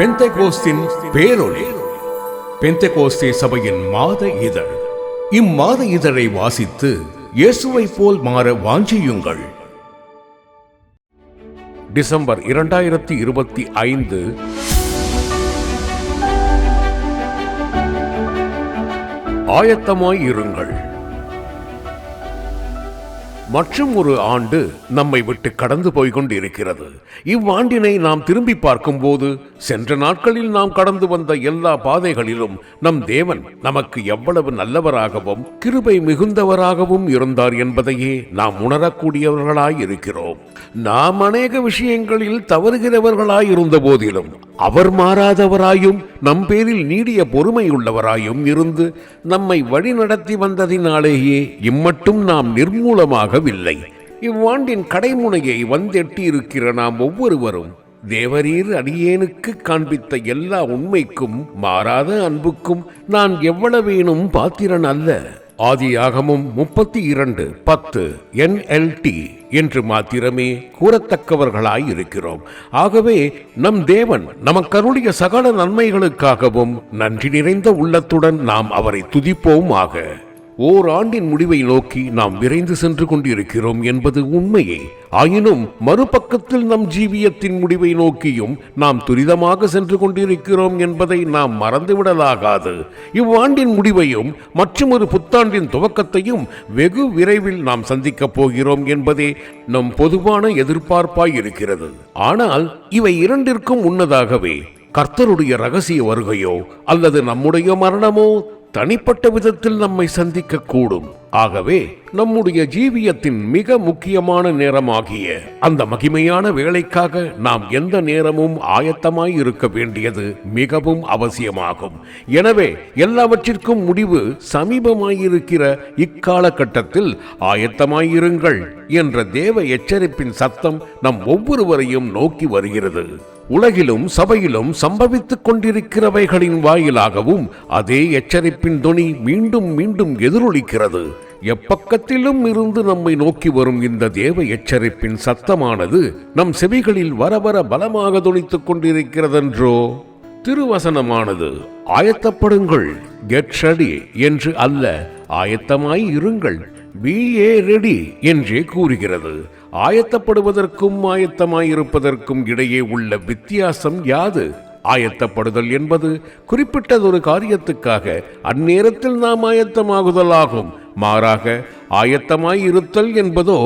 பெந்தெகோஸ்தின் பேரொளி. பெந்தெகோஸ்தே சபையின் மாத இதழ். இம்மாத இதழை வாசித்து இயேசுவை போல் மாற வாஞ்சியுங்கள். டிசம்பர் 2025. ஆயத்தமாய் இருங்கள். மற்றும் ஒரு ஆண்டு நம்மை விட்டு கடந்து போய்கொண்டிருக்கிறது. இவ்வாண்டினை நாம் திரும்பி பார்க்கும் போது சென்ற நாட்களில் நாம் கடந்து வந்த எல்லா பாதைகளிலும் நம் தேவன் நமக்கு எவ்வளவு நல்லவராகவும் கிருபை மிகுந்தவராகவும் இருந்தார் என்பதையே நாம் உணரக்கூடியவர்களாய் இருக்கிறோம். நாம் அநேக விஷயங்களில் தவறுகிறவர்களாய் இருந்த போதிலும் அவர் மாறாதவராயும் நம் பேரில் நீடிய பொறுமை உள்ளவராயும் இருந்து நம்மை வழி நடத்தி வந்ததினாலேயே இம்மட்டும் நாம் நிர்மூலமாகவில்லை. இவ்வாண்டின் கடைமுனையை வந்தெட்டி இருக்கிற நாம் ஒவ்வொருவரும் தேவரீர் அடியேனுக்கு காண்பித்த எல்லா உண்மைக்கும் மாறாத அன்புக்கும் நான் எவ்வளவேனும் பாத்திரன் அல்ல. ஆதியாகமம் 32:10 NLT என்று மாத்திரமே கூறத்தக்கவர்களாய் இருக்கிறோம். ஆகவே நம் தேவன் நமக்கருடைய சகல நன்மைகளுக்காகவும் நன்றி நிறைந்த உள்ளத்துடன் நாம் அவரை துதிப்போம் ஆக. ஓர் ஆண்டின் முடிவை நோக்கி நாம் விரைந்து சென்று கொண்டிருக்கிறோம் என்பது உண்மையே. ஆயினும் மறுபக்கத்தில் நம் ஜீவியத்தின் முடிவை நோக்கியும் நாம் துரிதமாக சென்று கொண்டிருக்கிறோம் என்பதை நாம் மறந்துவிடலாகாது. இவ்வாண்டின் முடிவையும் மற்றும் ஒரு புத்தாண்டின் துவக்கத்தையும் வெகு விரைவில் நாம் சந்திக்கப் போகிறோம் என்பதே நம் பொதுவான எதிர்பார்ப்பாய் இருக்கிறது. ஆனால் இவை இரண்டிற்கும் முன்னதாகவே கர்த்தருடைய ரகசிய வருகையோ அல்லது நம்முடைய மரணமோ தனிப்பட்ட விதத்தில் நம்மை சந்திக்க கூடும். ஆகவே நம்முடைய ஜீவியத்தின் மிக முக்கியமான நேரமாகிய அந்த மகிமையான வேலைக்காக நாம் எந்த நேரமும் ஆயத்தமாய் இருக்க வேண்டியது மிகவும் அவசியமாகும். எனவே எல்லாவற்றிற்கும் முடிவு சமீபமாயிருக்கிற இக்காலகட்டத்தில் ஆயத்தமாயிருங்கள் என்ற தேவ எச்சரிப்பின் சத்தம் நம் ஒவ்வொருவரையும் நோக்கி வருகிறது. உலகிலும் சபையிலும் சம்பவித்துக் கொண்டிருக்கிறவைகளின் வாயிலாகவும் அதே எச்சரிப்பின் தொனி மீண்டும் மீண்டும் எதிரொலிக்கிறது. எப்பக்கத்திலும் இருந்து நம்மை நோக்கி வரும் இந்த தேவ எச்சரிப்பின் சத்தமானது நம் செவிகளில் வரவர பலமாக தொனித்துக் கொண்டிருக்கிறதென்றோ. திருவசனமானது ஆயத்தப்படுங்கள், கெட் ரெடி என்று அல்ல, ஆயத்தமாய் இருங்கள், பி ஏ ரெடி என்றே கூறுகிறது. ஆயத்தப்படுவதற்கும் ஆயத்தமாயிருப்பதற்கும் இடையே உள்ள வித்தியாசம் யாது? ஆயத்தப்படுதல் என்பது குறிப்பிட்டதொரு காரியத்துக்காக அந்நேரத்தில் நாம் ஆயத்தமாகுதலாகும். மாறாக ஆயத்தமாயிருத்தல் என்பதோ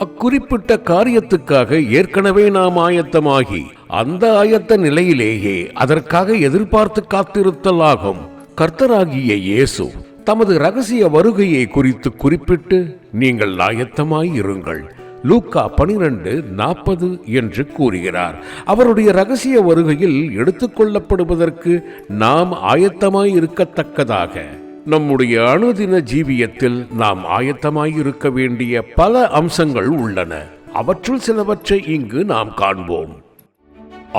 அக்குறிப்பிட்ட காரியத்துக்காக ஏற்கனவே நாம் ஆயத்தமாகி அந்த ஆயத்த நிலையிலேயே அதற்காக எதிர்பார்த்து காத்திருத்தல் ஆகும். கர்த்தராகிய இயேசு தமது ரகசிய வருகையை குறித்து குறிப்பிட்டு நீங்கள் ஆயத்தமாய் இருங்கள், லூக்கா 12:40 என்று கூறுகிறார். அவருடைய ரகசிய வருகையில் எடுத்துக்கொள்ளப்படுவதற்கு நாம் ஆயத்தமாய் இருக்கத்தக்கதாக நம்முடைய அனுதின ஜீவியத்தில் நாம் ஆயத்தமாய் இருக்க வேண்டிய பல அம்சங்கள் உள்ளன. அவற்றுள் சிலவற்றை இங்கு நாம் காண்போம்.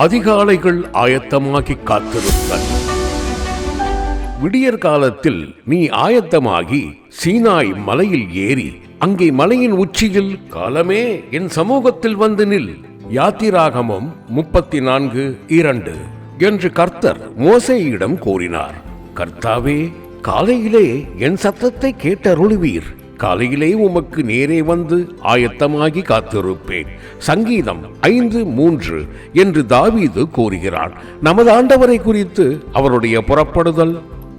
அதிகாலைகள் ஆயத்தமாகி காத்திருத்தல். விடியற் காலத்தில் நீ ஆயத்தமாகி சீனாய் மலையில் ஏறி அங்கே மலையின் உச்சியில் காலமே என் சமூகத்தில் வந்து நில். யாத்திராகமம் 34:2 என்று கர்த்தர் மோசேயிடம் கூறினார். கர்த்தாவே, காலையிலே என் சத்தத்தை கேட்டருளுவீர், காலையிலே உமக்கு நேரே வந்து ஆயத்தமாகி காத்திருப்பேன். சங்கீதம் 5:3 என்று தாவீது கூறுகிறான். நமது ஆண்டவரை குறித்து அவருடைய புறப்படுதல்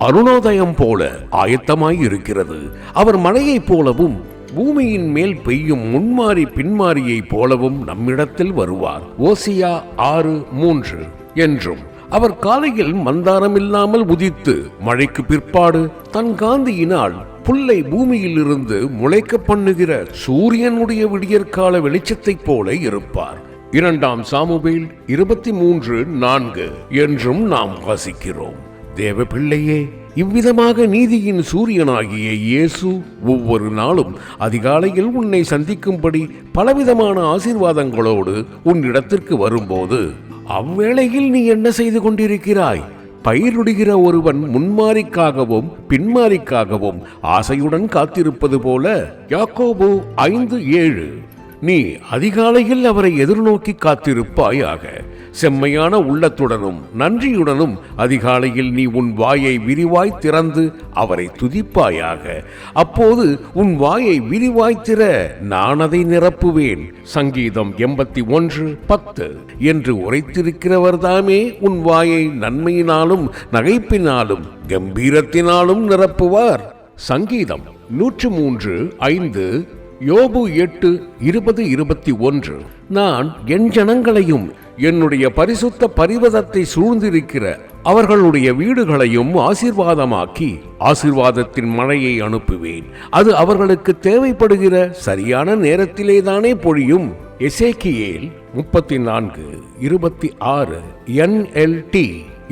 அருணோதயம் போல ஆயத்தமாய் இருக்கிறது. அவர் மழையைப் போலவும் பூமியின் மேல் பெய்யும் முன்மாறி பின்மாறியை போலவும் நம்மிடத்தில் வருவார். ஓசியா 6:3 என்றும் அவர் காலையில் மந்தாரம் இல்லாமல் உதித்து மழைக்கு பிற்பாடு தன் காந்தியினால் புல்லை பூமியில் இருந்து முளைக்க பண்ணுகிற சூரியனுடைய விடியற்கால வெளிச்சத்தைப் போல இருப்பார். 2 சாமுவேல் 23:4 என்றும் நாம் வாசிக்கிறோம். தேவ பிள்ளையே, இவ்விதமாக நீதியின் சூரியனாகிய இயேசு ஒவ்வொரு நாளும் அதிகாலையில் உன்னை சந்திக்கும்படி பலவிதமான ஆசீர்வாதங்களோடு உன்னிடத்திற்கு வரும்போது அவ்வேளையில் நீ என்ன செய்து கொண்டிருக்கிறாய்? பயிரிடுகிற ஒருவன் முன்மாரிக்காகவும் பின்மாரிக்காகவும் ஆசையுடன் காத்திருப்பது போல. யாக்கோபு 5:7 நீ அதிகாலையில் அவரை எதிர்நோக்கி காத்திருப்பாயாக. செம்மையான உள்ளத்துடனும் நன்றியுடனும் அதிகாலையில் நீ உன் வாயை விரிவாய் திறந்து அவரை துதிப்பாயாக. அப்போது உன் வாயை விரிவாய் திற, நான் அதை நிரப்புவேன். சங்கீதம் 81:10 என்று உரைத்திருக்கிறவர்தாமே உன் வாயை நன்மையினாலும் நகைப்பினாலும் கம்பீரத்தினாலும் நிரப்புவார். சங்கீதம் 103:5, யோபு 8:20-21. நான் என் ஜனங்களையும் என்னுடைய பரிசுத்த பரிவதத்தை சூழ்ந்திருக்கிற அவர்களுடைய வீடுகளையும் ஆசீர்வாதமாக்கி ஆசீர்வாதத்தின் மழையை அனுப்புவேன். அது அவர்களுக்கு தேவைப்படுகிற சரியான நேரத்திலேதானே பொழியும். எசேக்கியேல் 34:26 NLT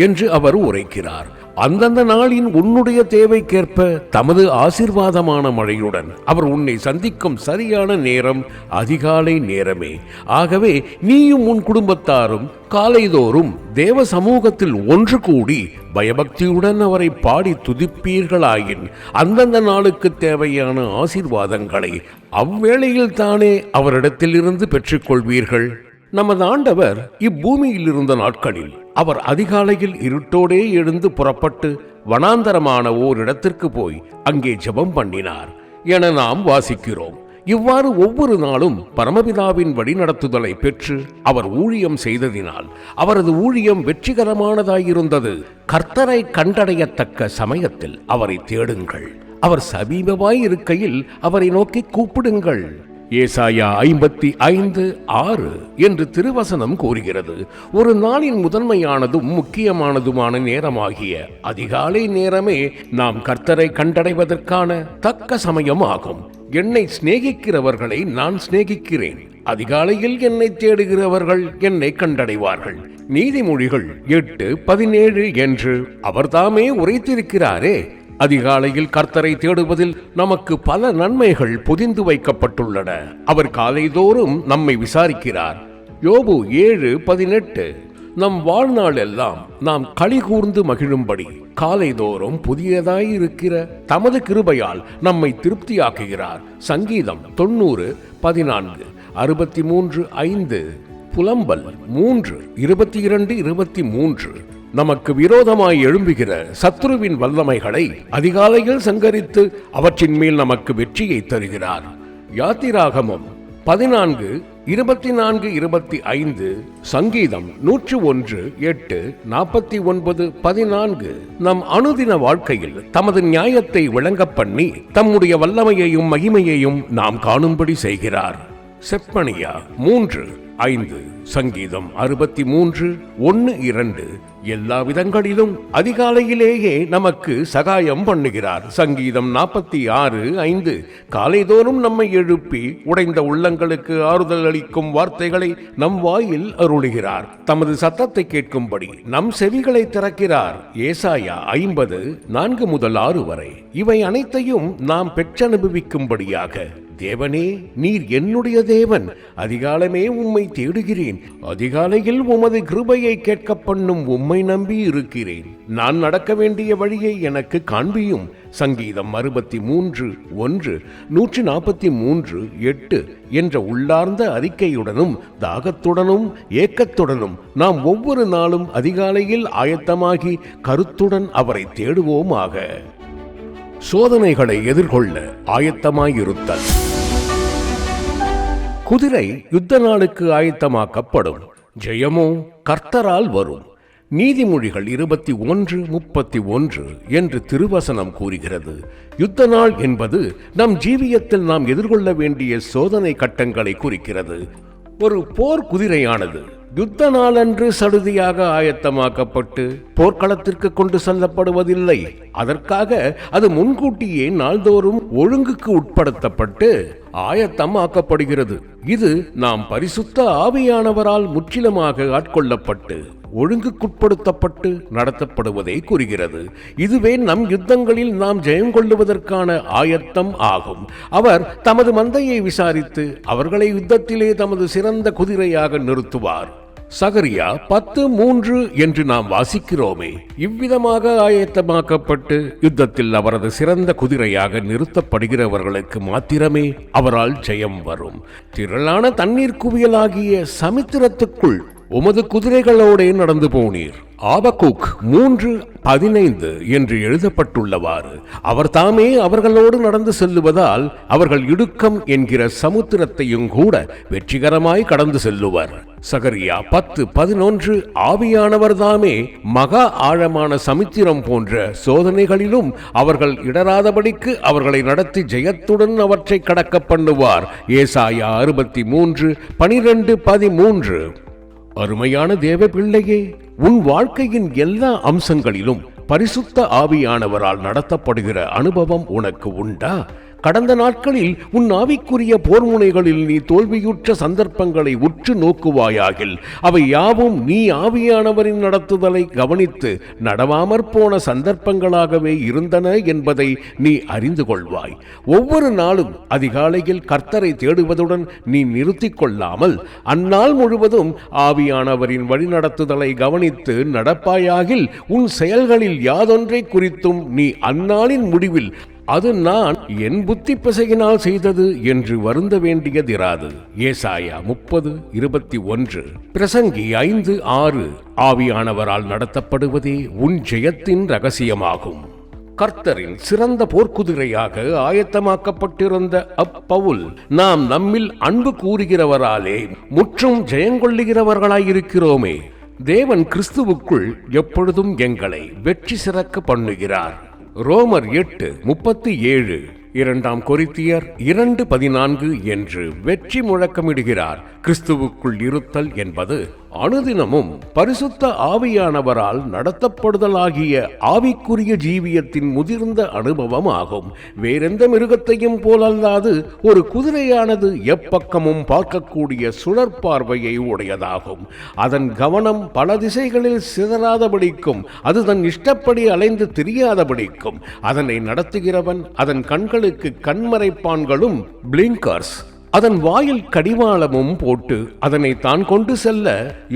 என்று அவர் உரைக்கிறார். அந்தந்த நாளின் உன்னுடைய தேவைக்கேற்ப தமது ஆசீர்வாதமான மழையுடன் அவர் உன்னை சந்திக்கும் சரியான நேரம் அதிகாலை நேரமே. ஆகவே நீயும் உன் குடும்பத்தாரும் காலைதோறும் தேவ சமூகத்தில் ஒன்று கூடி பயபக்தியுடன் அவரை பாடி துதிப்பீர்களாயின் அந்தந்த நாளுக்கு தேவையான ஆசீர்வாதங்களை அவ்வேளையில் தானே அவரிடத்திலிருந்து பெற்றுக்கொள்வீர்கள். நமது ஆண்டவர் இப்பூமியில் இருந்த நாட்களில் அவர் அதிகாலையில் இருட்டோடே எழுந்து புறப்பட்டு வனாந்தரமான ஓரிடத்திற்கு போய் அங்கே ஜெபம் பண்ணினார் என நாம் வாசிக்கிறோம். இவ்வாறு ஒவ்வொரு நாளும் பரமபிதாவின் வழிநடத்துதலை பெற்று அவர் ஊழியம் செய்ததினால் அவரது ஊழியம் வெற்றிகரமானதாயிருந்தது. கர்த்தரை கண்டடையத்தக்க சமயத்தில் அவரை தேடுங்கள். அவர் சமீபமாய் இருக்கையில் அவரை நோக்கி கூப்பிடுங்கள். ஏசாயா 55:6 என்று திருவசனம் கூறுகிறது. ஒரு நாளின் முதன்மையானதும் முக்கியமானதுமான நேரமாகிய அதிகாலை நேரமே நாம் கர்த்தரை கண்டடைவதற்கான தக்க சமயம் ஆகும். என்னை சிநேகிக்கிறவர்களை நான் சிநேகிக்கிறேன். அதிகாலையில் என்னை தேடுகிறவர்கள் என்னை கண்டடைவார்கள். நீதிமொழிகள் 8:17 என்று அவர்தாமே உரைத்திருக்கிறாரே. அதிகாலையில் கர்த்தரை தேடுவதில் நமக்கு பல நன்மைகள் பொதிந்து வைக்கப்பட்டுள்ளன. அவர் காலைதோறும் நம்மை விசாரிக்கிறார். யோபு 7:18 நம் வாழ்நாள் எல்லாம் நாம் களி கூர்ந்து மகிழும்படி காலைதோறும் புதியதாயிருக்கிற தமது கிருபையால் நம்மை திருப்தியாக்குகிறார். சங்கீதம் 90:14 63:5 புலம்பல் 3:22-23 நமக்கு விரோதமாய் எழும்புகிற சத்துருவின் வல்லமைகளை அதிகாலையில் சங்கரித்து அவற்றின் மேல் நமக்கு வெற்றியை தருகிறார். யாத்திராகமம் 14:24-25 சங்கீதம் 101:8 49:14 நம் அனுதின வாழ்க்கையில் தமது நியாயத்தை விளங்கப் பண்ணி தம்முடைய வல்லமையையும் மகிமையையும் நாம் காணும்படி செய்கிறார். செப்பனியா 3:5 சங்கீதம் 63:1-2 எல்லா விதங்களிலும் அதிகாலையிலேயே நமக்கு சகாயம் பண்ணுகிறார். சங்கீதம் 46:5 காலைதோறும் நம்மை எழுப்பி உடைந்த உள்ளங்களுக்கு ஆறுதல் அளிக்கும் வார்த்தைகளை நம் வாயில் அருளுகிறார். தமது சத்தத்தை கேட்கும்படி நம் செவிகளை திறக்கிறார். ஏசாயா 50:4-6 வரை இவை அனைத்தையும் நாம் பெற்றனுபவிக்கும்படியாக தேவனே, நீர் என்னுடைய தேவன், அதிகாலமே உம்மை தேடுகிறேன். அதிகாலையில் உமது கிருபையை கேட்க பண்ணும் உம்மை நம்பி இருக்கிறேன். நான் நடக்க வேண்டிய வழியை எனக்கு காண்பியும். சங்கீதம் 63:1 143:8 என்ற உள்ளார்ந்த அறிக்கையுடனும் தாகத்துடனும் ஏக்கத்துடனும் நாம் ஒவ்வொரு நாளும் அதிகாலையில் ஆயத்தமாகி கருத்துடன் அவரை தேடுவோமாக. சோதனைகளை எதிர்கொள்ள ஆயத்தமாயிருத்தல். குதிரை யுத்த நாளுக்கு ஆயத்தமாக்கப்படும், ஜெயமோ கர்த்தரால் வரும். நீதிமொழிகள் 21:31 என்று திருவசனம் கூறுகிறது. யுத்த நாள் என்பது நம் ஜீவியத்தில் நாம் எதிர்கொள்ள வேண்டிய சோதனை கட்டங்களை குறிக்கிறது. ஒரு போர் குதிரையானது யுத்த நாளன்று சடுதியாக ஆயத்தமாக்கப்பட்டு போர்க்களத்திற்கு கொண்டு செல்லப்படுவதில்லை. அதற்காக அது முன்கூட்டியே நாள்தோறும் ஒழுங்குக்கு உட்படுத்தப்பட்டு ஆயத்தமாக்கப்படுகிறது. இது நாம் பரிசுத்த ஆவியானவரால் முற்றிலுமாக ஆட்கொள்ளப்பட்டு ஒழுங்குக்குட்படுத்தப்பட்டு நடத்தப்படுவதை கூறுகிறது. இதுவே நம் யுத்தங்களில் நாம் ஜெயம் கொள்ளுவதற்கான ஆயத்தம் ஆகும். அவர் தமது மந்தையை விசாரித்து அவர்களை யுத்தத்திலே தமது சிறந்த குதிரையாக நிறுத்துவார். சகரியா 10:3 என்று நாம் வாசிக்கிறோமே. இவ்விதமாக ஆயத்தமாக்கப்பட்டு யுத்தத்தில் அவரது சிறந்த குதிரையாக நிறுத்தப்படுகிறவர்களுக்கு மாத்திரமே அவரால் ஜெயம் வரும். திரளான தண்ணீர் குவியலாகிய சமுத்திரத்துக்குள் உமது குதிரைகளோடே நடந்து போனீர். ஆபக்கூக் 3:15 என்று எழுதப்பட்டுள்ளவாறு அவர் தாமே அவர்களோடு நடந்து செல்லுவதால் அவர்கள் இடுக்கம் என்கிற சமுத்திரத்தையும் கூட வெற்றிகரமாய் கடந்து செல்லுவர். சகரியா 10:11 ஆவியானவர் தாமே மகா ஆழமான சமுத்திரம் போன்ற சோதனைகளிலும் அவர்கள் இடராதபடிக்கு அவர்களை நடத்தி ஜெயத்துடன் அவற்றை கடக்க பண்ணுவார். ஏசாயா 63:12-13. அருமையான தேவ பிள்ளையே, உன் வாழ்க்கையின் எல்லா அம்சங்களிலும் பரிசுத்த ஆவியானவரால் நடத்தப்படுகிற அனுபவம் உனக்கு உண்டா? கடந்த நாட்களில் உன் ஆவிக்குரிய போர்முனைகளில் நீ தோல்வியுற்ற சந்தர்ப்பங்களை உற்று நோக்குவாயாகில் அவை யாவும் நீ ஆவியானவரின் நடத்துதலை கவனித்து நடவாமற்போன சந்தர்ப்பங்களாகவே இருந்தன என்பதை நீ அறிந்து கொள்வாய். ஒவ்வொரு நாளும் அதிகாலையில் கர்த்தரை தேடுவதுடன் நீ நிறுத்திக் கொள்ளாமல் அந்நாள் முழுவதும் ஆவியானவரின் வழிநடத்துதலை கவனித்து நடப்பாயாகில் உன் செயல்களில் யாதொன்றை குறித்தும் நீ அந்நாளின் முடிவில் அது நான் என் புத்தி பிசகினால் செய்தது என்று வருந்த வேண்டியதிராது. ஏசாயா 30:21. பிரசங்கி 5:6. ஆவியானவரால் நடத்தப்படுவதே உன் ஜெயத்தின் ரகசியமாகும். கர்த்தரின் சிறந்த போர்க்குதிரையாக ஆயத்தமாக்கப்பட்டிருந்த அப்பவுல் நாம் நம்மில் அன்பு கூறுகிறவராலே முற்றும் ஜெயங்கொள்ளுகிறவர்களாயிருக்கிறோமே. தேவன் கிறிஸ்துவுக்குள் எப்பொழுதும் எங்களை வெற்றி சிறக்க பண்ணுகிறார். ரோமர் 8:37, 2 கொரிந்தியர் 2:14 என்று வெற்றி முழக்கமிடுகிறார். கிறிஸ்துவுக்குள் இருத்தல் என்பது அனுதினமும் பரிசுத்த ஆவியானவரால் நடத்தப்படுதலாகிய ஆவிக்குரிய ஜீவியத்தின் முதிர்ந்த அனுபவம் ஆகும். வேறெந்த மிருகத்தையும் போலல்லாது ஒரு குதிரையானது எப்பக்கமும் பார்க்கக்கூடிய சுழற்பார்வையை உடையதாகும். அதன் கவனம் பல திசைகளில் சிதறாதபடிக்கும் அது தன் இஷ்டப்படி அலைந்து திரியாதபடிக்கும் அதனை நடத்துகிறவன் அதன் கண்களுக்கு கண்மறைப்பான்களும் பிளிங்கர்ஸ் அதன் வாயில் கடிவாளமும் போட்டு அதனை தான் கொண்டு செல்ல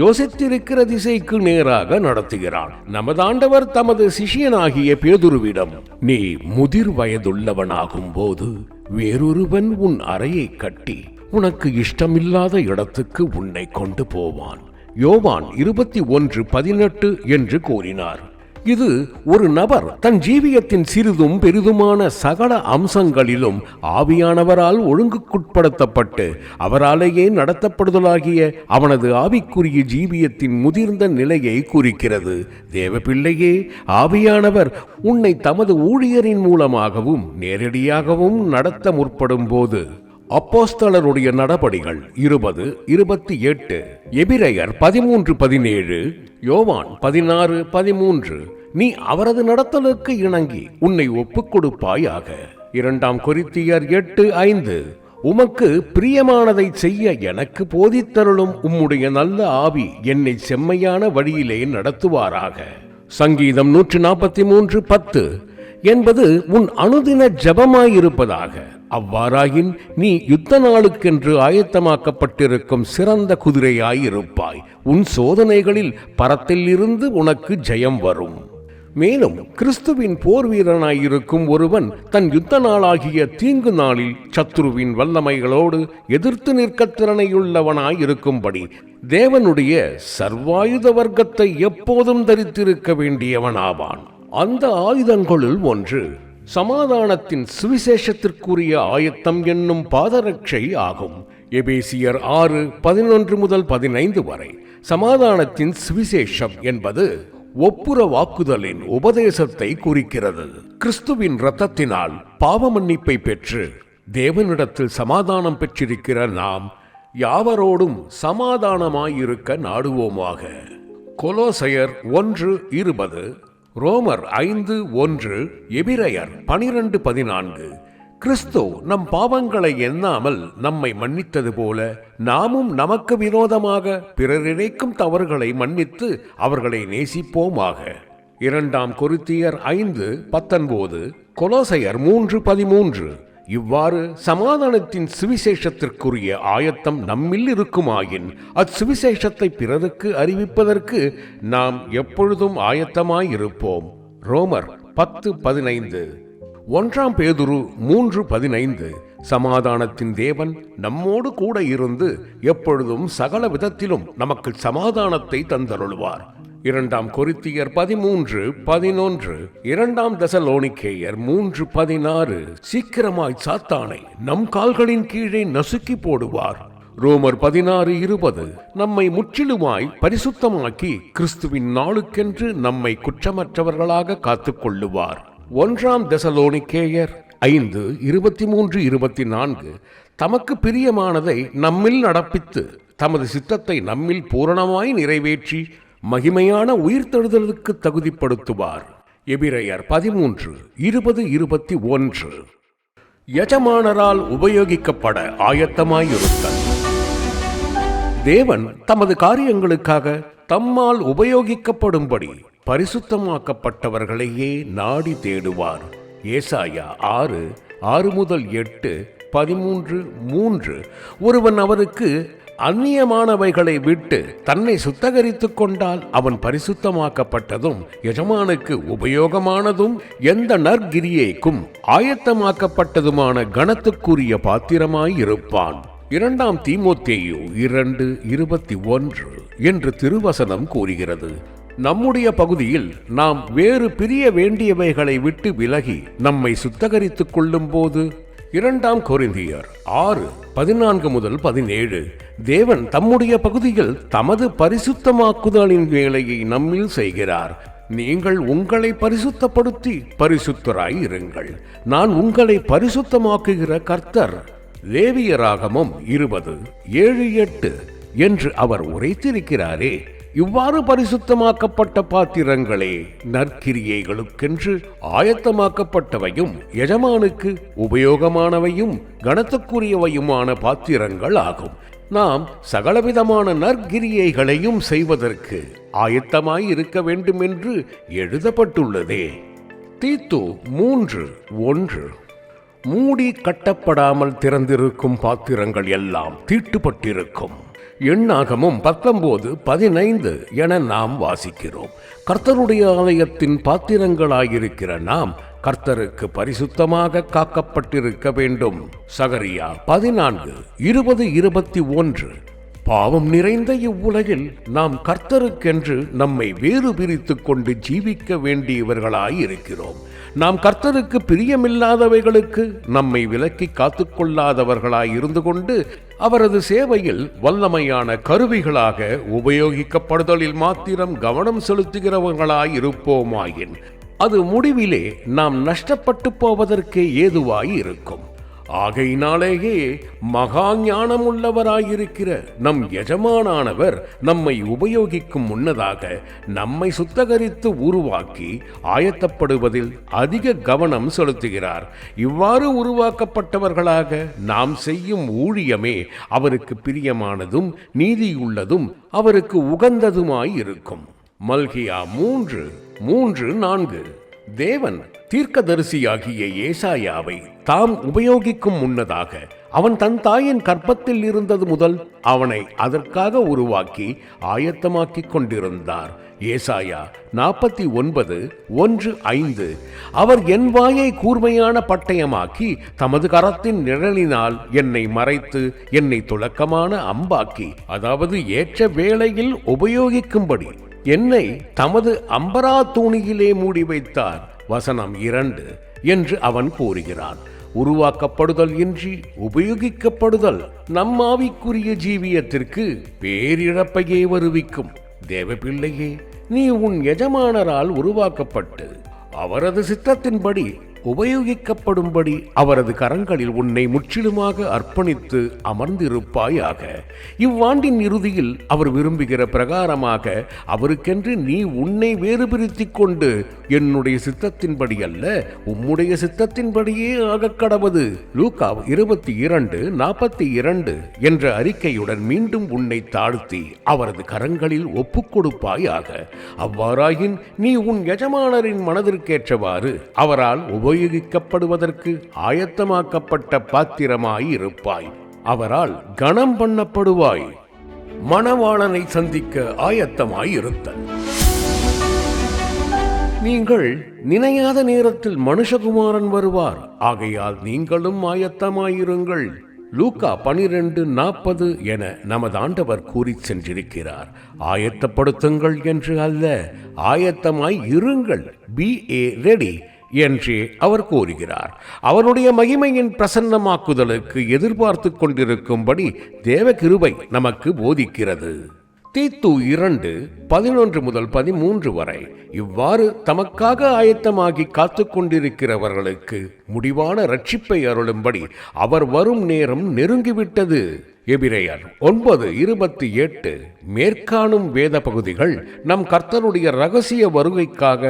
யோசித்திருக்கிற திசைக்கு நேராக நடத்துகிறான். நமது ஆண்டவர் தமது சிஷியனாகிய பேதுருவிடம், நீ முதிர் வயதுள்ளவனாகும் போது வேறொருவன் உன் அறையை கட்டி உனக்கு இஷ்டமில்லாத இடத்துக்கு உன்னை கொண்டு போவான். யோவான் 21:18 என்று கூறினார். இது ஒரு நபர் தன் ஜீவியத்தின் சிறிதும் பெரிதுமான சகல அம்சங்களிலும் ஆவியானவரால் ஒழுங்குக்குட்படுத்தப்பட்டு அவராலேயே நடத்தப்படுதலாகிய அவனது ஆவிக்குரிய ஜீவியத்தின் முதிர்ந்த நிலையை குறிக்கிறது. தேவ பிள்ளையே, ஆவியானவர் உன்னை தமது ஊழியரின் மூலமாகவும் நேரடியாகவும் நடத்த முற்படும் போது அப்போஸ்தலருடைய நடபடிகள் 20:28, எபிரெயர் 13:17, யோவான் 16:13 நீ அவரது நடத்தலுக்கு இணங்கி உன்னை ஒப்புக் கொடுப்பாயாக. 2 கொரிந்தியர் 8:5 உமக்கு பிரியமானதை செய்ய எனக்கு போதித்தருளும் உம்முடைய நல்ல ஆவி என்னை செம்மையான வழியிலே நடத்துவாராக. சங்கீதம் 143:10 என்பது உன் அனுதின ஜெபமாயிருப்பதாக. அவ்வாறாயின் நீ யுத்த நாளுக்கென்று ஆயத்தமாக்கப்பட்டிருக்கும் சிறந்த குதிரையாயிருப்பாய். உன் சோதனைகளில் பரத்தில் இருந்து உனக்கு ஜெயம் வரும். மேலும் கிறிஸ்துவின் போர் வீரனாயிருக்கும் ஒருவன் தன் யுத்த நாளாகிய தீங்கு நாளில் சத்துருவின் வல்லமைகளோடு எதிர்த்து நிற்க திறனையுள்ளவனாயிருக்கும்படி தேவனுடைய சர்வாயுத வர்க்கத்தை எப்போதும் தரித்திருக்க வேண்டியவனாவான். அந்த ஆயுதங்களுள் ஒன்று சமாதானத்தின் சுவிசேஷத்திற்குரிய ஆயத்தம் என்னும் பாதரட்சை ஆகும். எபேசியர் 6:11-15 வரை சமாதானத்தின் சுவிசேஷம் என்பது ஒப்புர வாக்குதலின் உபதேசத்தை குறிக்கிறது. கிறிஸ்துவின் இரத்தத்தினால் பாவ மன்னிப்பை பெற்று தேவனிடத்தில் சமாதானம் பெற்றிருக்கிற நாம் யாவரோடும் சமாதானமாயிருக்க நாடுவோமாக. கொலோசையர் 1:20, ரோமர் 5:1, எபிரெயர் 12:14 கிறிஸ்து நம் பாவங்களை எண்ணாமல் நம்மை மன்னித்தது போல நாமும் நமக்கு விரோதமாக பிறர் இழைக்கும் தவறுகளை மன்னித்து அவர்களை நேசிப்போமாக. 2 கொரிந்தியர் 5:19, கொலோசையர் 3:13 இவ்வாறு சமாதானத்தின் சுவிசேஷத்திற்குரிய ஆயத்தம் நம்மில் இருக்குமாயின் அச்சுவிசேஷத்தை பிறருக்கு அறிவிப்பதற்கு நாம் எப்பொழுதும் ஆயத்தமாயிருப்போம். ரோமர் 10:15, 1 பேதுரு 3:15, சமாதானத்தின் தேவன் நம்மோடு கூட இருந்து எப்பொழுதும் சகல விதத்திலும் நமக்கு சமாதானத்தை தந்தருள்வார். 2 கொரிந்தியர் 13:11, 2 தெசலோனிக்கேயர் 3:16. சீக்கிரமாய் சாத்தானை நம் கால்களின் கீழே நசுக்கி போடுவார். ரோமர் 16:20 நம்மை முற்றிலுமாய் பரிசுத்தமாக்கி கிறிஸ்துவின் நாளுக்கென்று நம்மை குற்றமற்றவர்களாக காத்துக்கொள்ளுவார். 1 தெசலோனிக்கேயர் 5:23-24 தமக்கு பிரியமானதை நம்மில் நடப்பித்து தமது சித்தத்தை நம்மில் பூரணமாய் நிறைவேற்றி மகிமையான உயிர்த்தெழுதலுக்கு தகுதிப்படுத்துவார். எபிரெயர் 13:20-21 எஜமானரால் உபயோகிக்கப்பட ஆயத்தமாயிருத்தல். தேவன் தமது காரியங்களுக்காக தம்மால் உபயோகிக்கப்படும்படி பரிசுத்தமாக்கப்பட்டவர்களையே நாடி தேடுவார். ஏசாயா 6:6-8, 13:3 ஒருவன் அவருக்கு அந்நியமானவைகளை விட்டு தன்னை சுத்தகரித்துக் கொண்டால் அவன் பரிசுத்தமாக்கப்பட்டதும் எஜமானுக்கு உபயோகமானதும் எந்த நற்கிரியைக்கும் ஆயத்தமாக்கப்பட்டதுமான கனத்துக்குரிய பாத்திரமாயிருப்பான். 2 தீமோத்தேயு 2:21 என்று திருவசனம் கூறுகிறது. நம்முடைய பகுதியில் நாம் வேறு பிரிய வேண்டியவைகளை விட்டு விலகி நம்மை சுத்தகரித்துக் கொள்ளும் போது 2 கொரிந்தியர் 6:14-17 தேவன் தம்முடைய பகுதியில் தமது பரிசுத்தமாக்குதலின் வேலையை நம்மில் செய்கிறார். நீங்கள் உங்களை பரிசுத்தப்படுத்தி பரிசுத்தராய் இருங்கள், நான் உங்களை பரிசுத்தமாக்குகிற கர்த்தர். லேவியராகமம் 20:7-8 என்று அவர் உரைத்திருக்கிறாரே. இவ்வாறு பரிசுத்தமாக்கப்பட்ட பாத்திரங்களே நற்கிரியைகளுக்கென்று ஆயத்தமாக்கப்பட்டவையும் எஜமானுக்கு உபயோகமானவையும் கனத்துக்குரியவையுமான பாத்திரங்கள் ஆகும். நாம் சகலவிதமான நற்கிரியைகளையும் செய்வதற்கு ஆயத்தமாய் இருக்க வேண்டும் என்று எழுதப்பட்டுள்ளதே. தீத்து 3:1 மூடி கட்டப்படாமல் திறந்திருக்கும் பாத்திரங்கள் எல்லாம் தீட்டுப்பட்டிருக்கும். எண்ணாகமும் 19:15 என நாம் வாசிக்கிறோம். கர்த்தருடைய ஆலயத்தின் பாத்திரங்களாயிருக்கிற நாம் கர்த்தருக்கு பரிசுத்தமாக காக்கப்பட்டிருக்க வேண்டும். சகரியா 14:20-21 பாவம் நிறைந்த இவ்வுலகில் நாம் கர்த்தருக்கென்று நம்மை வேறு பிரித்துக் கொண்டு ஜீவிக்க வேண்டியவர்களாயிருக்கிறோம். நாம் கர்த்தருக்கு பிரியமில்லாதவைகளுக்கு நம்மை விலக்கி காத்துக்கொள்ளாதவர்களாய் இருந்து கொண்டு அவரது சேவையில் வல்லமையான கருவிகளாக உபயோகிக்கப்படுதலில் மாத்திரம் கவனம் செலுத்துகிறவர்களாய் இருப்போமாயின் அது முடிவிலே நாம் நஷ்டப்பட்டு போவதற்கே ஏதுவாய் இருக்கும். ஆகையினாலேயே மகா ஞானமுள்ளவராயிருக்கிற நம் எஜமானானவர் நம்மை உபயோகிக்கும் முன்னதாக நம்மை சுத்தகரித்து உருவாக்கி ஆயத்தப்படுவதில் அதிக கவனம் செலுத்துகிறார். இவ்வாறு உருவாக்கப்பட்டவர்களாக நாம் செய்யும் ஊழியமே அவருக்கு பிரியமானதும் நீதியுள்ளதும் அவருக்கு உகந்ததுமாய் இருக்கும். மல்கியா 3:3-4 தேவன் தீர்க்கதரிசியாகிய ஏசாயாவை தாம் உபயோகிக்கும் முன்னதாக அவன் தன் தாயின் கற்பத்தில் இருந்தது முதல் அவனை அதற்காக உருவாக்கி ஆயத்தமாக்கிக் கொண்டிருந்தார். ஏசாயா 49:1-5 அவர் என் வாயை கூர்மையான பட்டயமாக்கி தமது கரத்தின் நிழலினால் என்னை மறைத்து என்னை துலக்கமான அம்பாக்கி, அதாவது ஏற்ற வேளையில் உபயோகிக்கும்படி என்னை தமது அம்பரா தூணியிலே மூடி வைத்தார். வசனம் 2 என்று அவன் கூறுகிறான். உருவாக்கப்படுதல் இன்றி உபயோகிக்கப்படுதல் நம் ஆவிக்குரிய ஜீவியத்திற்கு பேரிழப்பையே வருவிக்கும். தேவபிள்ளையே, நீ உன் எஜமானரால் உருவாக்கப்பட்டு அவரது சித்தத்தின்படி உபயோகிக்கப்படும்படி அவரது கரங்களில் உன்னை முற்றிலுமாக அர்ப்பணித்து அமர்ந்திருப்பாயாக. இவ்வாண்டின் இறுதியில் அவர் விரும்புகிற பிரகாரமாக அவருக்கென்று நீ உன்னை வேறு பிரித்துக் கொண்டு என்னுடைய சித்தத்தின்படி அல்ல உம்முடைய சித்தத்தின்படியே ஆகக்கடவது. லூக்கா 22:42 என்ற அறிக்கையுடன் மீண்டும் உன்னை தாழ்த்தி அவரது கரங்களில் ஒப்புக் கொடுப்பாயாக. அவ்வாறாயின் நீ உன் எஜமானரின் மனதிற்கேற்றவாறு அவரால் உபயோகிக்கப்படுவதற்கு ஆயத்தமாக்கப்பட்ட பாத்திரமாய் இருப்பாய். அவரால் கனம் பண்ணப்படுவாய். மணவாளனை சந்திக்க ஆயத்தமாய் இருத்தல். நீங்கள் நினையாத நேரத்தில் மனுஷகுமாரன் வருவார், ஆகையால் நீங்களும் ஆயத்தமாயிருங்கள். லூக்கா 12:40 என நமது ஆண்டவர் கூறி சென்றிருக்கிறார். ஆயத்தப்படுத்துங்கள் என்று அல்ல, ஆயத்தமாய் இருங்கள், பி ஏ ரெடி என்றே அவர் கூறுகிறார். அவருடைய மகிமையின் பிரசன்னமாக்குதலுக்கு எதிர்பார்த்து கொண்டிருக்கும்படி தேவ கிருபை நமக்கு போதிக்கிறது. தீத்து 2:11-13 வரை இவ்வாறு தமக்காக ஆயத்தமாகி காத்து கொண்டிருக்கிறவர்களுக்கு முடிவான இரட்சிப்பை அருளும்படி அவர் வரும் நேரம் நெருங்கிவிட்டது. எபிரேயர் 9:28 மேற்காணும் வேத பகுதிகள் நம் கர்த்தருடைய இரகசிய வருகைக்காக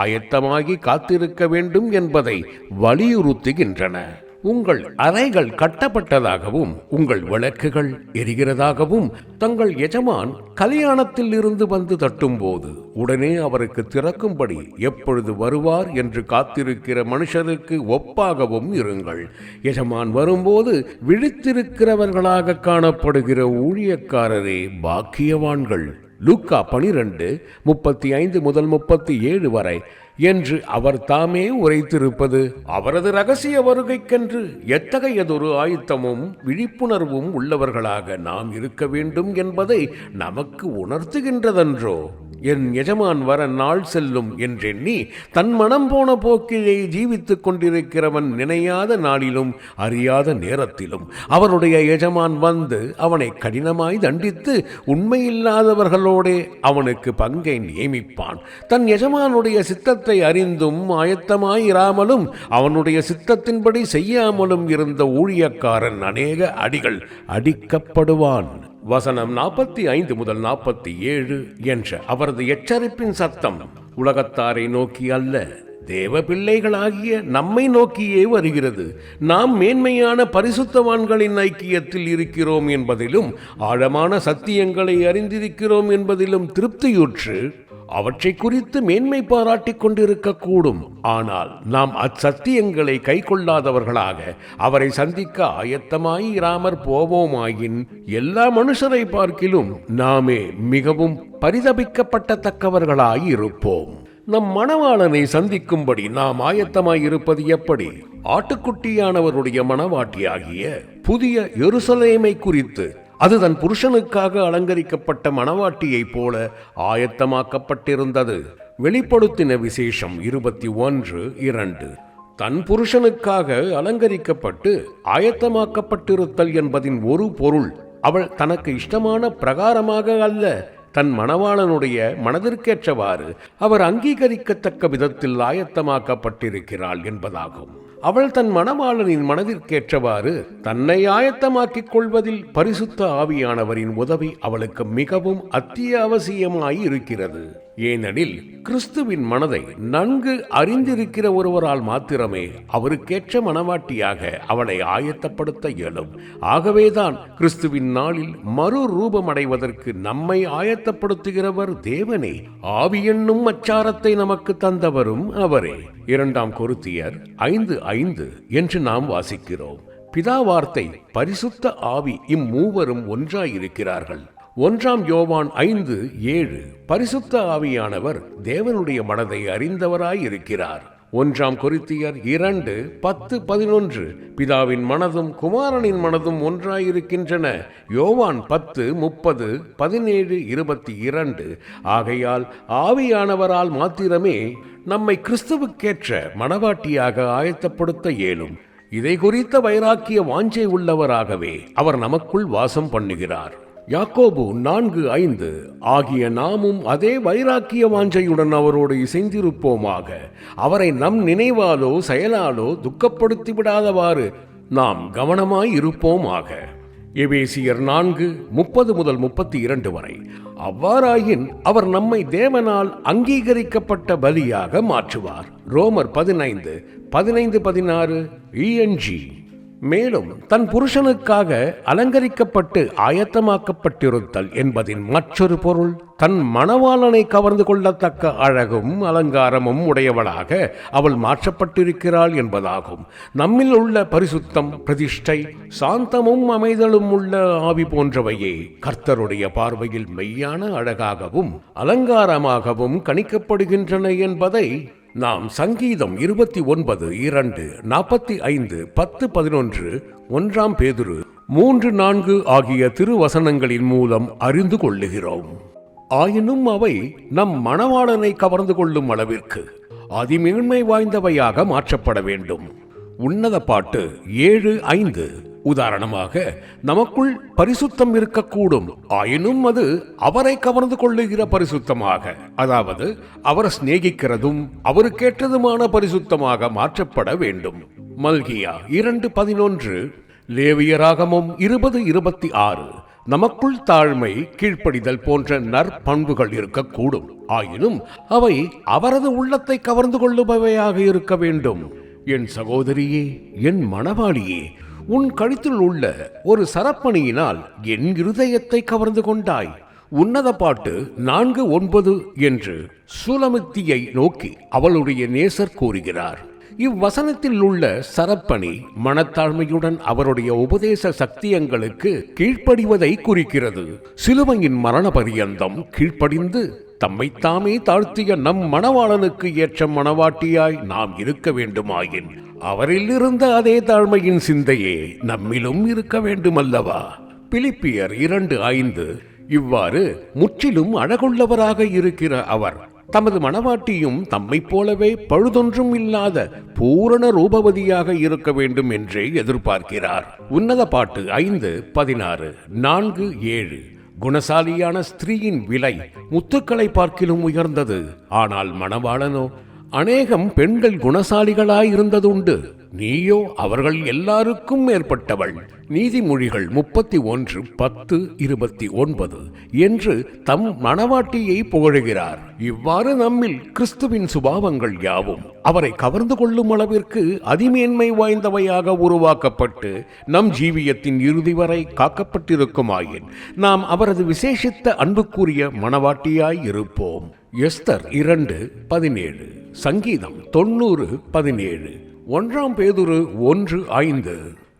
ஆயத்தமாகி காத்திருக்க வேண்டும் என்பதை வலியுறுத்துகின்றன. உங்கள் அறைகள் கட்டப்பட்டதாகவும் உங்கள் விளக்குகள் எரிகிறதாகவும் தங்கள் எஜமான் கல்யாணத்தில் இருந்து வந்து தட்டும்போது உடனே அவருக்கு திறக்கும்படி எப்பொழுது வருவார் என்று காத்திருக்கிற மனுஷருக்கு ஒப்பாகவும் இருங்கள். எஜமான் வரும்போது விழித்திருக்கிறவர்களாக காணப்படுகிற ஊழியக்காரரே பாக்கியவான்கள். லூக்கா 12:35-37 வரை என்று அவர் தாமே உரைத்திருப்பது அவரது இரகசிய வருகைக்கென்று எத்தகையதொரு ஆயத்தமும் விழிப்புணர்வும் உள்ளவர்களாக நாம் இருக்க வேண்டும் என்பதை நமக்கு உணர்த்துகின்றதன்றோ? என் எஜமான் வர நாள் செல்லும் என்றெண்ணி தன் மனம் போன போக்கிலே ஜீவித்துக் கொண்டிருக்கிறவன் நினையாத நாளிலும் அறியாத நேரத்திலும் அவருடைய எஜமான் வந்து அவனை கடினமாய் தண்டித்து உண்மையில்லாதவர்களோடே அவனுக்கு பங்கை நியமிப்பான். தன் எஜமானுடைய சித்தத்தை அறிந்தும் ஆயத்தமாயிராமலும் அவனுடைய சித்தத்தின்படி செய்யாமலும் இருந்த ஊழியக்காரன் அநேக அடிகள் அடிக்கப்படுவான். வசனம் 45-47 என்ற அவரது எச்சரிப்பின் சத்தம் உலகத்தாரை நோக்கி அல்ல, தேவ பிள்ளைகளாகிய நம்மை நோக்கியே வருகிறது. நாம் மேன்மையான பரிசுத்தவான்களின் ஐக்கியத்தில் இருக்கிறோம் என்பதிலும் ஆழமான சத்தியங்களை அறிந்திருக்கிறோம் என்பதிலும் திருப்தியுற்று அவற்றை குறித்து மேன்மை பாராட்டிக் கொண்டிருக்கக்கூடும். ஆனால் நாம் அச்சத்தியங்களை கை கொள்ளாதவர்களாக அவரை சந்திக்க ஆயத்தமாயிராமற் போவோமாயின் எல்லா மனுஷரை பார்க்கிலும் நாமே மிகவும் பரிதபிக்கப்பட்டத்தக்கவர்களாய் இருப்போம். நம் மணவாளனை சந்திக்கும்படி நாம் ஆயத்தமாயிருப்பது எப்படி? ஆட்டுக்குட்டியானவருடைய மணவாட்டியாகிய புதிய எருசலேமை குறித்து அது தன் புருஷனுக்காக அலங்கரிக்கப்பட்ட மணவாட்டியைப் போல ஆயத்தமாக்கப்பட்டிருந்தது. வெளிப்படுத்தின விசேஷம் 21:2 தன் புருஷனுக்காக அலங்கரிக்கப்பட்டு ஆயத்தமாக்கப்பட்டிருத்தல் என்பதின் ஒரு பொருள் அவள் தனக்கு இஷ்டமான பிரகாரமாக அல்ல, தன் மணவாளனுடைய மனதிற்கேற்றவாறு அவர் அங்கீகரிக்கத்தக்க விதத்தில் ஆயத்தமாக்கப்பட்டிருக்கிறாள் என்பதாகும். அவள் தன் மணவாளனின் மனதிற்கேற்றவாறு தன்னை ஆயத்தமாக்கிக் கொள்வதில் பரிசுத்த ஆவியானவரின் உதவி அவளுக்கு மிகவும் அத்தியாவசியமாய் இருக்கிறது. ஏனெனில் கிறிஸ்துவின் மனதை நன்கு அறிந்திருக்கிற ஒருவரால் மாத்திரமே அவருக்கேற்ற மணவாட்டியாக அவளை ஆயத்தப்படுத்த இயலும். ஆகவேதான் கிறிஸ்துவின் நாளில் மறு ரூபமடைவதற்கு நம்மை ஆயத்தப்படுத்துகிறவர் தேவனே. ஆவி என்னும் அச்சாரத்தை நமக்கு தந்தவரும் அவரே. 2 கொரிந்தியர் 5:5 என்று நாம் வாசிக்கிறோம். பிதாவார்த்தை பரிசுத்த ஆவி இம்மூவரும் ஒன்றாயிருக்கிறார்கள். 1 யோவான் 5:7 பரிசுத்த ஆவியானவர் தேவனுடைய மனதை அறிந்தவராயிருக்கிறார். 1 கொரிந்தியர் 2:10-11 பிதாவின் மனதும் குமாரனின் மனதும் ஒன்றாயிருக்கின்றன. யோவான் 10:30-17-22 ஆகையால் ஆவியானவரால் மாத்திரமே நம்மை கிறிஸ்துவுக்கேற்ற மணவாட்டியாக ஆயத்தப்படுத்த இயலும். இதை குறித்த வைராக்கிய வாஞ்சை உள்ளவராகவே அவர் நமக்குள் வாசம் பண்ணுகிறார். யாக்கோபு 4:5 ஆகிய நாமும் அதே வைராக்கிய வாஞ்சையுடன் அவரோடு இசைந்திருப்போமாக. அவரை நம் நினைவாலோ செயலாலோ துக்கப்படுத்தி விடாதவாறு நாம் கவனமாய் இருப்போமாக. எபேசியர் 4:30-32 வரை. அவ்வாறாயின் அவர் நம்மை தேவனால் அங்கீகரிக்கப்பட்ட பலியாக மாற்றுவார். ரோமர் 15:15-16 ENG. மேலும் தன் புருஷனுக்காக அலங்கரிக்கப்பட்டு ஆயத்தமாக்கப்பட்டிருத்தல் என்பதின் மற்றொரு பொருள் தன் மணவாளனை கவர்ந்து கொள்ளத்தக்க அழகும் அலங்காரமும் உடையவளாக அவள் மாற்றப்பட்டிருக்கிறாள் என்பதாகும். நம்மில் உள்ள பரிசுத்தம், பிரதிஷ்டை, சாந்தமும் அமைதலும் உள்ள ஆவி போன்றவையே கர்த்தருடைய பார்வையில் மெய்யான அழகாகவும் அலங்காரமாகவும் கணிக்கப்படுகின்றன என்பதை நாம் சங்கீதம் 29:2, 45, 10, 11, 1 பேதுரு 3-4 ஆகிய திருவசனங்களின் மூலம் அறிந்து கொள்ளுகிறோம். ஆயினும் அவை நம் மணவாளனை கவர்ந்து கொள்ளும் அளவிற்கு அதிமேன்மை வாய்ந்தவையாக மாற்றப்பட வேண்டும். உன்னத பாட்டு 7:5 உதாரணமாக, நமக்குள் பரிசுத்தம் இருக்கக்கூடும், ஆயினும் அது அவரை கவர்ந்து கொள்ளுகிற பரிசுத்தமாக, அதாவது அவர் சிநேகிக்கிறதும் அவருக்கேற்றதுமான பரிசுத்தமாக மாற்றப்பட வேண்டும். மல்கியா 2:11, லேவியராகமம் 20:26 நமக்குள் தாழ்மை, கீழ்ப்படிதல் போன்ற நற்பண்புகள் இருக்கக்கூடும், ஆயினும் அவை அவரது உள்ளத்தை கவர்ந்து கொள்ளுபவையாக இருக்க வேண்டும். என் சகோதரியே, என் மணவாளியே, உன் கழுத்தில் உள்ள ஒரு சரப்பணியினால் என் இருதயத்தை கவர்ந்து கொண்டாய். உன்னத பாட்டு 4:9 என்று சுலமித்தியை நோக்கி அவளுடைய நேசர் கூறுகிறார். இவ்வசனத்தில் உள்ள சரப்பணி மனத்தாழ்மையுடன் அவருடைய உபதேச சக்தியங்களுக்கு கீழ்ப்படிவதை குறிக்கிறது. சிலுவையின் மரண பரியந்தம் கீழ்ப்படிந்து தம்மைத்தாமே தாழ்த்திய நம் மணவாளனுக்கு ஏற்ற மணவாட்டியாய் நாம் இருக்க வேண்டுமாயின் அவரில் இருந்த அதே தாழ்மையின் சிந்தையே நம்மிலும் இருக்க வேண்டுமல்லவா? பிலிப்பியர் 2:5 இவ்வாறு முற்றிலும் அழகுள்ளவராக இருக்கிற அவர் தமது மணவாட்டியும் தம்மை போலவே பழுதொன்றும் இல்லாத பூரண ரூபவதியாக இருக்க வேண்டும் என்றே எதிர்பார்க்கிறார். உன்னத பாட்டு 5:16, 4:7 குணசாலியான ஸ்திரீயின் விலை முத்துக்களை பார்க்கிலும் உயர்ந்தது, ஆனால் மணவாளனோ அநேகம் பெண்கள் குணசாலிகளாயிருந்ததுண்டு, நீயோ அவர்கள் எல்லாருக்கும் மேற்பட்டவள். நீதிமொழிகள் 31:10-29 என்று தம் மணவாட்டியை புகழுகிறார். இவ்வாறு நம்மில் கிறிஸ்துவின் சுபாவங்கள் யாவும் அவரை கவர்ந்து கொள்ளும் அளவிற்கு அதிமேன்மை வாய்ந்தவையாக உருவாக்கப்பட்டு நம் ஜீவியத்தின் இறுதி வரை காக்கப்பட்டிருக்குமாயின் நாம் அவரது விசேஷித்த அன்புக்குரிய மணவாட்டியாய் இருப்போம். எஸ்தர் 2:17, சங்கீதம் 90:17, 1 பேதுரு 1:5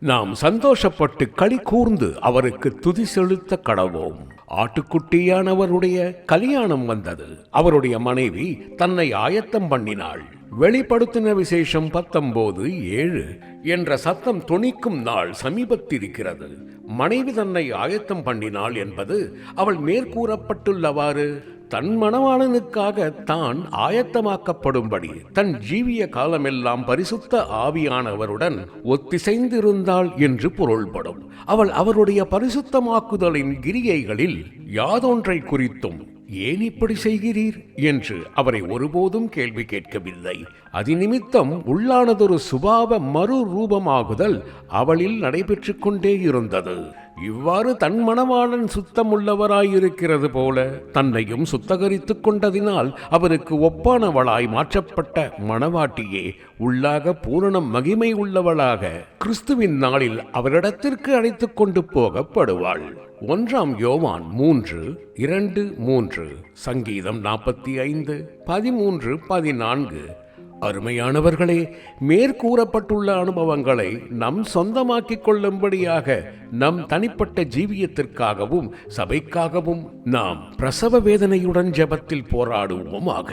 நாம் சந்தோஷப்பட்டு களி கூர்ந்து அவருக்கு துதி செலுத்த கடவோம். ஆட்டுக்குட்டியானவருடைய கல்யாணம் வந்தது, அவருடைய மனைவி தன்னை ஆயத்தம் பண்ணினாள். வெளிப்படுத்தின விசேஷம் 19:7 என்ற சத்தம் தொனிக்கும் நாள் சமீபத்திருக்கிறது. மனைவி தன்னை ஆயத்தம் பண்ணினாள் என்பது அவள் மேற்கூறப்பட்டுள்ளவாறு தன் மணவாளனுக்காக தான் ஆயத்தமாக்கப்படும்படி தன் ஜீவிய காலமெல்லாம் பரிசுத்த ஆவியானவருடன் ஒத்திசைந்திருந்தாள் என்று பொருள்படும். அவள் அவருடைய பரிசுத்தமாக்குதலின் கிரியைகளில் யாதொன்றை குறித்தும் ஏன் இப்படி செய்கிறீர் என்று அவரை ஒருபோதும் கேள்வி கேட்கவில்லை. அதிநிமித்தம் உள்ளானதொரு சுபாவ மறுரூபமாகுதல் அவளில் நடைபெற்று கொண்டே இருந்தது. இவ்வாறு தன் மணவாளன் சுத்தமுள்ளவராயிருக்கிறது போல தன்னையும் சுத்தகரித்துக் கொண்டதினால் அவருக்கு ஒப்பானவளாய் மாற்றப்பட்ட மணவாட்டியே உள்ளாக பூரண மகிமை உள்ளவளாக கிறிஸ்துவின் நாளில் அவரிடத்திற்கு அழைத்துக் கொண்டு போகப்படுவாள். 1 யோவான் 3:2-3, சங்கீதம் 45:13-14 அருமையானவர்களே, மேற்கூறப்பட்டுள்ள அனுபவங்களை நம் சொந்தமாக்கிக் கொள்ளும்படியாக நம் தனிப்பட்ட ஜீவியத்திற்காகவும் சபைக்காகவும் நாம் பிரசவ வேதனையுடன் ஜெபத்தில் போராடுவோமாக.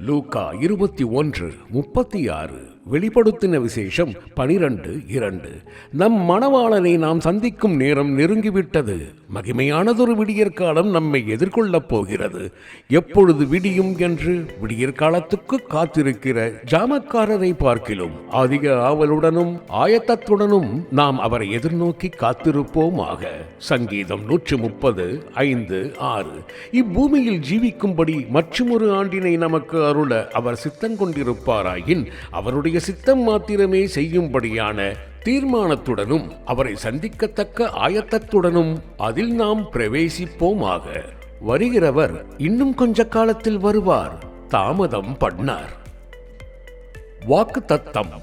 லூக்கா 21:36, வெளிப்படுத்தின விசேஷம் 12:2 நம் மணவாளனை நாம் சந்திக்கும் நேரம் நெருங்கிவிட்டது. மகிமையானதொரு விடியற்காலம் நம்மை எதிர்கொள்ளப் போகிறது. எப்பொழுது விடியும் என்று விடியற்காலத்துக்கு காத்திருக்கிற ஜாமக்காரரை பார்க்கிலும் அதிக ஆவலுடனும் ஆயத்தத்துடனும் நாம் அவரை எதிர்நோக்கி காத்திருப்போமாக. சங்கீதம் 130:5-6 இப்பூமியில் ஜீவிக்கும்படி மற்றுமொரு ஆண்டினை நமக்கு அருள அவர் சித்தங்கொண்டிருப்பாராயின் அவருடைய சித்தம் மாத்திரமே செய்யும்படியான தீர்மானத்துடனும் அவரை சந்திக்கத்தக்க ஆயத்தத்துடனும் அதில் நாம் பிரவேசிப்போமாக. வருகிறவர் இன்னும் கொஞ்ச காலத்தில் வருவார், தாமதம் பண்ணார். வாக்கு தத்தம்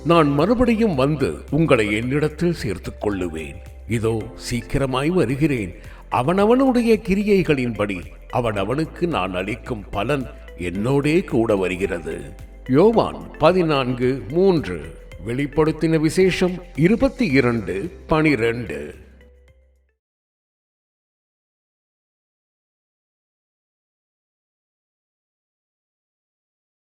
நான் மறுபடியும் வந்து உங்களை என்னிடத்தில் சேர்த்துக் கொள்ளுவேன். இதோ சீக்கிரமாய் வருகிறேன். அவனவனுடைய கிரியைகளின்படி அவனவனுக்கு நான் அளிக்கும் பலன் என்னோடே கூட வருகிறது. யோவான் 14:3. வெளிப்படுத்தின விசேஷம் 22:12.